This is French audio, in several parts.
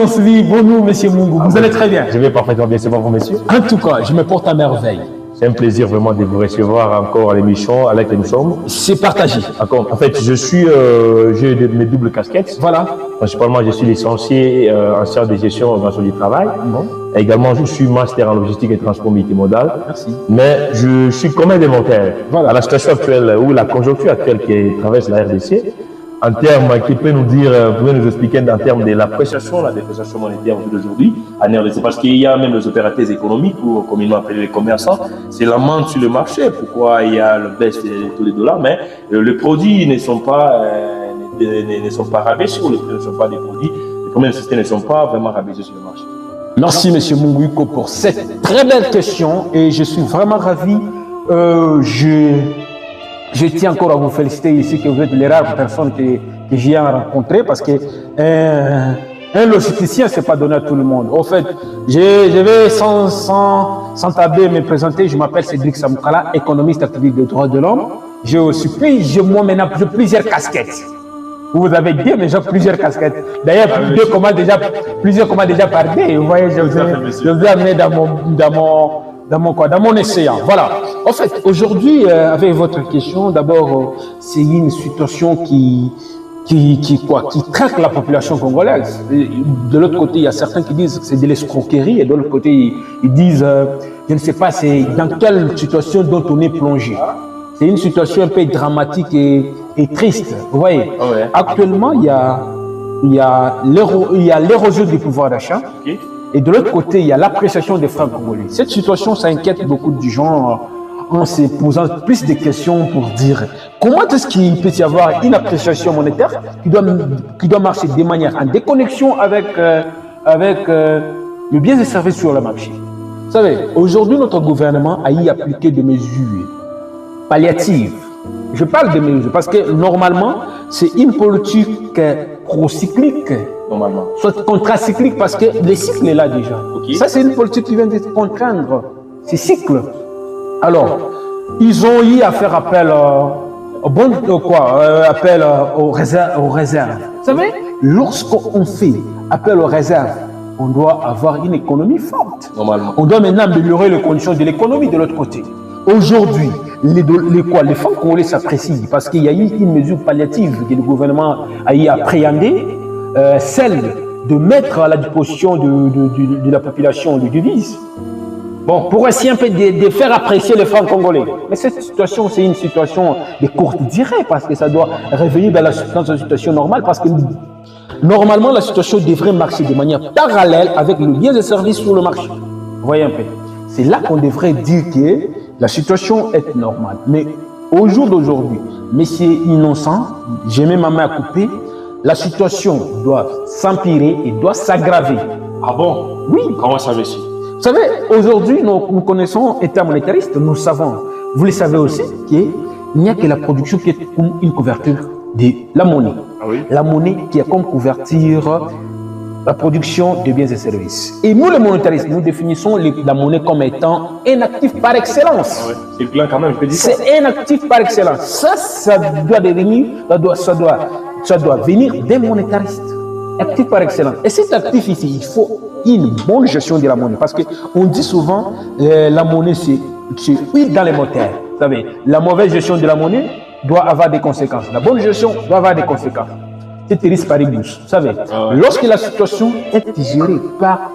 on se dit bonjour, monsieur Mungu. Vous allez très bien. Je vais parfaitement bien, c'est bon, monsieur. En tout cas, je me porte à merveille. C'est un plaisir vraiment de vous recevoir encore à l'émission à laquelle nous sommes. C'est partagé. En fait, j'ai mes doubles casquettes. Voilà. Principalement, je suis licencié en sciences de gestion et organisation du travail. Bon. Également, je suis master en logistique et transport multimodal. Merci. Mais je suis comme un démonteur. Voilà. À la situation actuelle ou la conjoncture actuelle qui traverse la RDC, en termes, qui peut nous dire, vous pouvez nous expliquer en termes de l'appréciation, la dépréciation monétaire d'aujourd'hui en RDC, parce qu'il y a même les opérateurs économiques, ou comme ils l'ont appelé les commerçants, c'est la manque sur le marché. Pourquoi il y a le baisse des taux de dollars, mais les produits ne sont pas rabaissés, les prix ne sont pas des produits, les premières sociétés ne sont pas vraiment rabaissés sur le marché. Merci, monsieur Munguiko, pour cette très belle question et je suis vraiment ravi. Je tiens encore à vous féliciter ici que vous êtes les rares personnes que j'ai rencontrées parce que un logisticien, c'est pas donné à tout le monde. En fait, je vais sans tarder me présenter. Je m'appelle Cédric Samoukala, économiste activiste des droits de l'homme. J'ai maintenant plusieurs casquettes. Vous avez dit, mais j'ai plusieurs casquettes. D'ailleurs, plusieurs commencent déjà parlé. Vous voyez, je vous ai amené dans mon essayant. Voilà. En fait, aujourd'hui, avec votre question, d'abord, c'est une situation qui traque la population congolaise. Et de l'autre côté, il y a certains qui disent que c'est de l'escroquerie, et de l'autre côté, ils disent, je ne sais pas, c'est dans quelle situation dont on est plongé. C'est une situation un peu dramatique et triste. Vous voyez, Ouais. Actuellement, il y a l'érosion du pouvoir d'achat. Okay. Et de l'autre côté, il y a l'appréciation des francs congolais. Cette situation, ça inquiète beaucoup de gens en se posant plus de questions pour dire comment est-ce qu'il peut y avoir une appréciation monétaire qui doit marcher de manière en déconnexion avec le bien des services sur le marché. Vous savez, aujourd'hui, notre gouvernement a y appliqué des mesures palliatives. Je parle de mesures parce que normalement, c'est une politique procyclique. Normalement. Soit contracyclique parce que le cycle est là déjà. Okay. Ça, c'est une politique qui vient de contraindre ces cycles. Alors, ils ont eu à faire appel aux réserves. Vous savez, lorsqu'on fait appel aux réserves, on doit avoir une économie forte. Normalement. On doit maintenant améliorer les conditions de l'économie de l'autre côté. Aujourd'hui, les fonds congolais s'apprécient parce qu'il y a eu une mesure palliative que le gouvernement a eu appréhendée. Celle de mettre à la disposition de la population des devises. Bon, pour essayer un peu de faire apprécier les francs congolais. Mais cette situation, c'est une situation de courte durée parce que ça doit revenir dans une situation normale parce que normalement, la situation devrait marcher de manière parallèle avec le bien des services sur le marché. Vous voyez un peu. C'est là qu'on devrait dire que la situation est normale. Mais au jour d'aujourd'hui, messieurs innocents, j'ai mis ma main à couper. La situation doit s'empirer et doit s'aggraver. Ah bon? Oui. Comment ça, monsieur? Vous savez, aujourd'hui, nous connaissons État monétariste, nous savons, vous le savez aussi, qu'il n'y a que la production qui est une couverture de la monnaie. Ah oui? La monnaie qui a comme couverture la production de biens et services. Et nous, les monétaristes, nous définissons la monnaie comme étant un actif par excellence. Ah ouais. C'est plein quand même, je peux dire ça. C'est un actif par excellence. Ça doit devenir, ça doit venir des monétaristes. Actif par excellence. Et cet actif ici, il faut une bonne gestion de la monnaie. Parce qu'on dit souvent, la monnaie, c'est huile dans les moteurs. Vous savez, la mauvaise gestion de la monnaie doit avoir des conséquences. La bonne gestion doit avoir des conséquences. C'est risque paribus. Vous savez, lorsque la situation est gérée par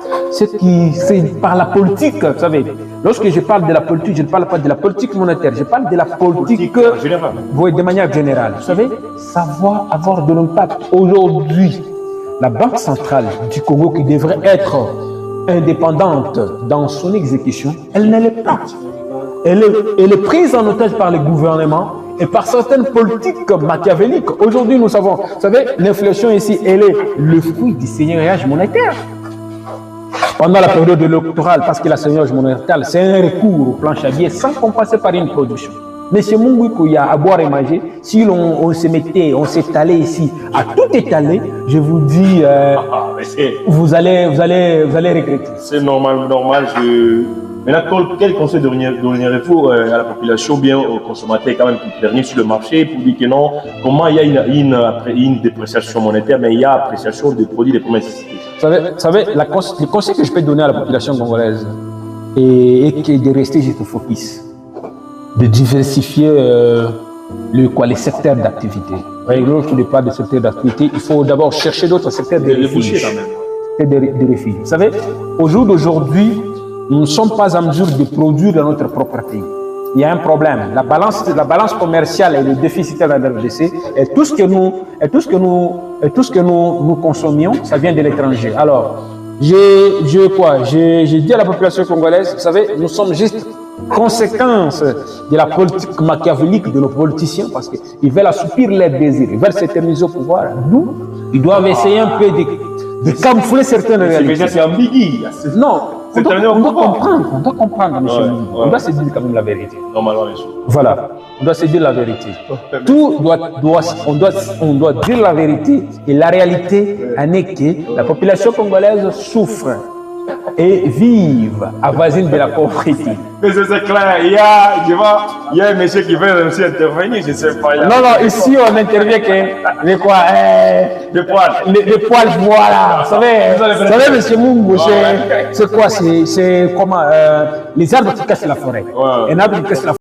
par la politique, vous savez, lorsque je parle de la politique, je ne parle pas de la politique monétaire, je parle de la politique générale. De manière générale. Vous savez, ça va avoir de l'impact. Aujourd'hui, la Banque centrale du Congo, qui devrait être indépendante dans son exécution, elle ne l'est pas. Elle est prise en otage par le gouvernement et par certaines politiques machiavéliques. Aujourd'hui, nous savons, vous savez, l'inflation ici, elle est le fruit du seigneuriage monétaire. Pendant la période électorale, parce que la seigneuriage monétaire, c'est un recours au planche à billets sans qu'on passe par une production. Monsieur Munguiko, il y a à boire et manger. Si on s'étalait ici, à tout étaler, je vous dis, vous allez regretter. C'est normal. Maintenant, quel conseil donneriez-vous à la population, bien aux consommateurs quand même qui dernier sur le marché pour dire que non, comment il y a une dépréciation monétaire, mais il y a appréciation des produits des premières nécessités. Vous savez, le conseil que je peux donner à la population congolaise est de rester juste focus, de diversifier les secteurs d'activité. Lorsqu'il n'y a pas de secteur d'activité, il faut d'abord chercher d'autres secteurs de refuge. De refuge. Vous savez, au jour d'aujourd'hui, nous ne sommes pas en mesure de produire dans notre propre pays. Il y a un problème. La balance commerciale et le déficitaire dans la RDC, et tout ce que nous consommions, ça vient de l'étranger. Alors, j'ai dit à la population congolaise, vous savez, nous sommes juste conséquence de la politique machiavélique de nos politiciens parce qu'ils veulent assoupir leurs désirs, ils veulent s'éterniser au pouvoir. Nous, ils doivent essayer un peu de camoufler certaines réalités. C'est ambigu. Non, on doit comprendre, monsieur. On doit se dire quand même la vérité. Normalement, les choses. Voilà, on doit se dire la vérité. On doit dire la vérité. Et la réalité en est que la population congolaise souffre et vive à voisine de la pauvreté. Mais c'est clair, il y a un monsieur qui veut aussi intervenir, je ne sais pas. Non, ici on intervient que les poils, voilà. Vous savez, monsieur Mungu, c'est quoi? C'est comment les arbres qui cassent la forêt. Un arbre qui casse la forêt.